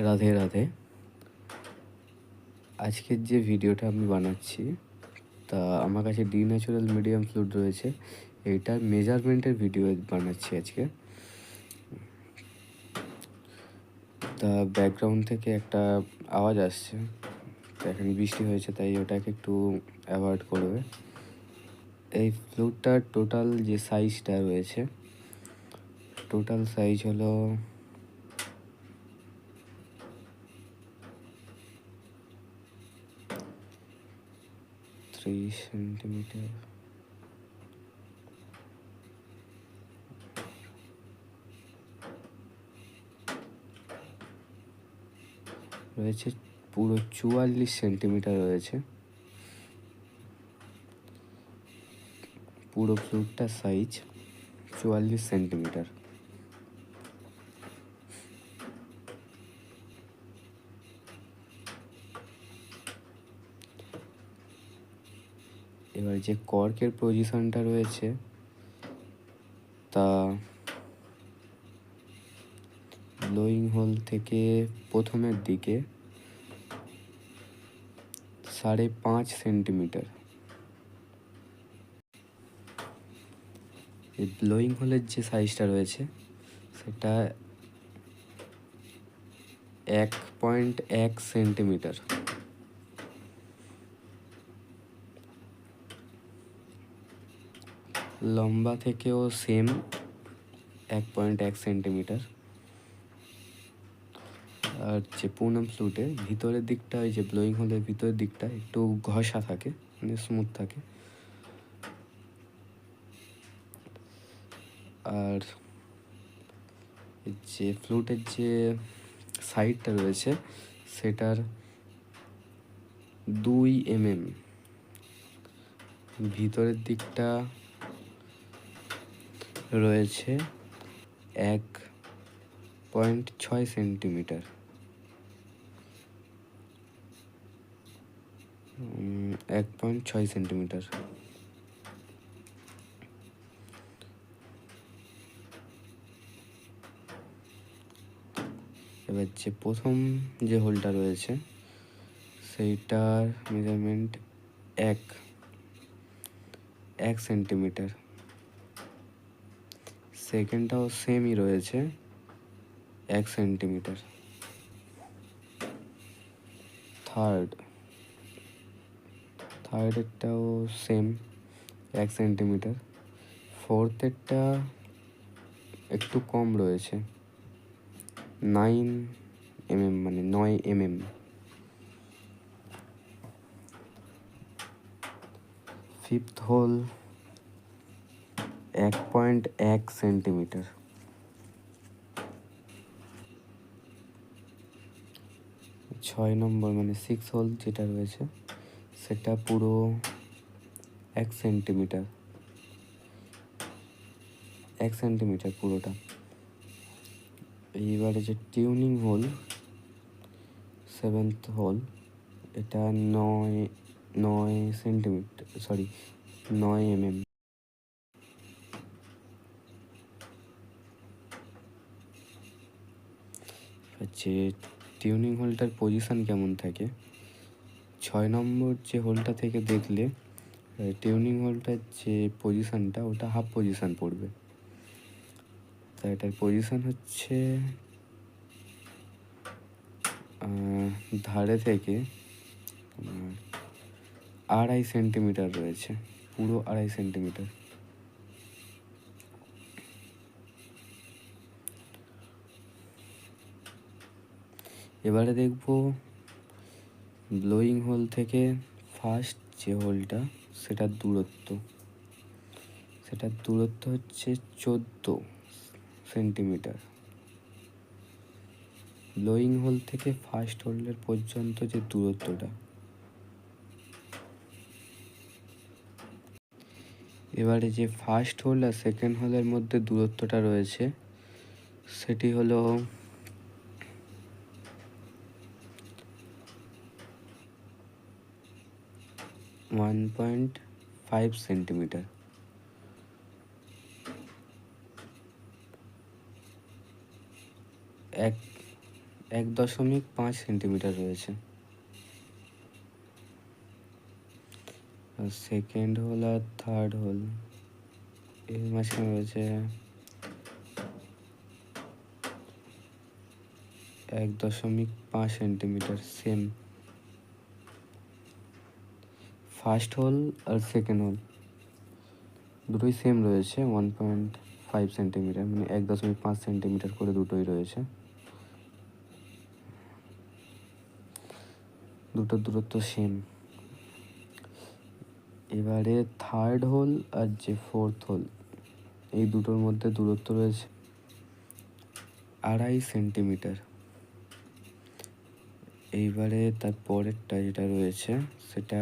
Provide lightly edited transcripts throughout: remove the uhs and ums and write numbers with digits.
রাধে রাধে। আজকের যে ভিডিওটা আমি বানাচ্ছি তা আমার কাছে ডিন্যাচুরাল মিডিয়াম ফ্লুইড রয়েছে, এইটার মেজারমেন্টের ভিডিও বানাচ্ছি আজকে। তা ব্যাকগ্রাউন্ড থেকে একটা আওয়াজ আসছে, তো এখন বৃষ্টি হয়েছে তাই ওটাকে একটু অ্যাভয়েড করবে। এই ফ্লুইডটার টোটাল যে সাইজটা রয়েছে, টোটাল সাইজ হলো 3 সেন্টিমিটার। রয়েছে পুরো 44 সেন্টিমিটার রয়েছে পুরো ফ্লুইডটার সাইজ 44 সেন্টিমিটার। এবার যে কর্কের পজিশনটা রয়েছে তা ব্লোয়িং হোল থেকে প্রথমের দিকে 5.5 সেন্টিমিটার। এই ব্লোয়িং হোলের যে সাইজটা রয়েছে সেটা 1.1 সেন্টিমিটার। লম্বা থেকেও সেম 1.1 সেন্টিমিটার। আর যে পুনম ফ্লুইডের ভিতরের দিকটা, ওই যে ব্লোয়িং হোলের ভিতরের দিকটা একটু ঘষা থাকে, মানে স্মুথ থাকে। আর যে ফ্লুইডের যে সাইডটা রয়েছে সেটার 2 mm, ভিতরের দিকটা রয়েছে 1.6 সেন্টিমিটার। 1.6 সেন্টিমিটার। এবার যে প্রথম যে হোলটা রয়েছে সেইটার মেজারমেন্ট 1 সেন্টিমিটার। সেকেন্ডটাও সেমই রয়েছে 1 সেন্টিমিটার। থার্ডেরটাও সেম 1 সেন্টিমিটার। ফোর্থেরটা একটু কম রয়েছে 9 mm, মানে 9 mm। Fifth whole 1.1 centimetre. ছয় নম্বর মানে 6 হোল যেটা রয়েছে সেটা পুরো 1 সেন্টিমিটার। 1 সেন্টিমিটার পুরোটা। এইবারে যে টিউনিং হোল 7th হোল, এটা 9 সেন্টিমিটার, 9 mm। হচ্ছে টিউনিং হোলটার পজিশন কেমন থাকে, 6 নম্বর যে হোলটা থেকে দেখলে টিউনিং হোলটার যে পজিশনটা ওটা হাফ পজিশন পড়বে। তা এটার পজিশন হচ্ছে ধারে থেকে 2.5 সেন্টিমিটার রয়েছে, পুরো 2.5 সেন্টিমিটার। এবারে দেখব ব্লোয়িং হোল থেকে ফার্স্ট যে হোলটা সেটার দূরত্ব হচ্ছে 14 সেন্টিমিটার। ব্লোয়িং হোল থেকে ফার্স্ট হোলের পর্যন্ত যে দূরত্বটা। এবারে যে ফার্স্ট হোল আর সেকেন্ড হোলের মধ্যে দূরত্বটা রয়েছে সেটি হলো 1.5 সেন্টিমিটার। 1.5 সেন্টিমিটার রয়েছে। আর সেকেন্ড হোল আর থার্ড হোল এর মাঝখানে রয়েছে 1.5 সেন্টিমিটার সেম। ফার্স্ট হোল আর সেকেন্ড হোল দুটোই সেম রয়েছে 1.5 সেন্টিমিটার, মানে 1.5 সেন্টিমিটার করে দুটোই রয়েছে। দুটোর দূরত্ব সেম। এবারে থার্ড হোল আর যে ফোর্থ হোল এই দুটোর মধ্যে দূরত্ব রয়েছে 2.5 সেন্টিমিটার। এইবারে তার পরেরটা যেটা রয়েছে সেটা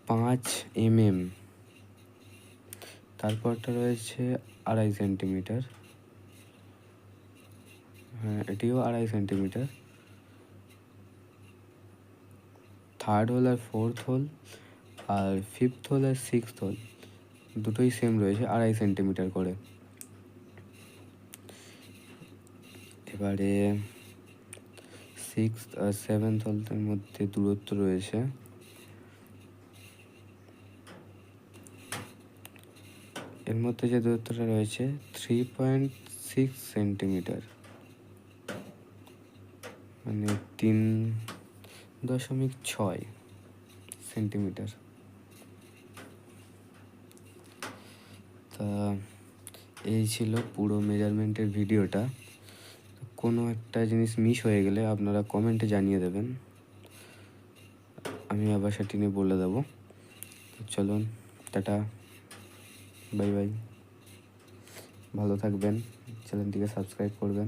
5 mm, তারপরটা রয়েছে 2.5 সেন্টিমিটার। হ্যাঁ, এটিও 2.5 সেন্টিমিটার। থার্ড হোল আর ফোর্থ হোল আর ফিফথ হোল আর সিক্সথ হোল দুটোই সেম রয়েছে 2.5 সেন্টিমিটার করে। এবারে সিক্সথ আর সেভেন্থ হোলের মধ্যে দূরত্ব রয়েছে এর মধ্যে যে দূরত্বটা রয়েছে 3.6 সেন্টিমিটার, মানে 3.6 সেন্টিমিটার। তা এই ছিল পুরো মেজারমেন্টের ভিডিওটা। কোনো একটা জিনিস মিস হয়ে গেলে আপনারা কমেন্টে জানিয়ে দেবেন, আমি আবার সেটি নিয়ে বলে দেবো। চলুন, টাটা, বাই বাই, ভালো থাকবেন, চ্যানেলটিকে সাবস্ক্রাইব করবেন।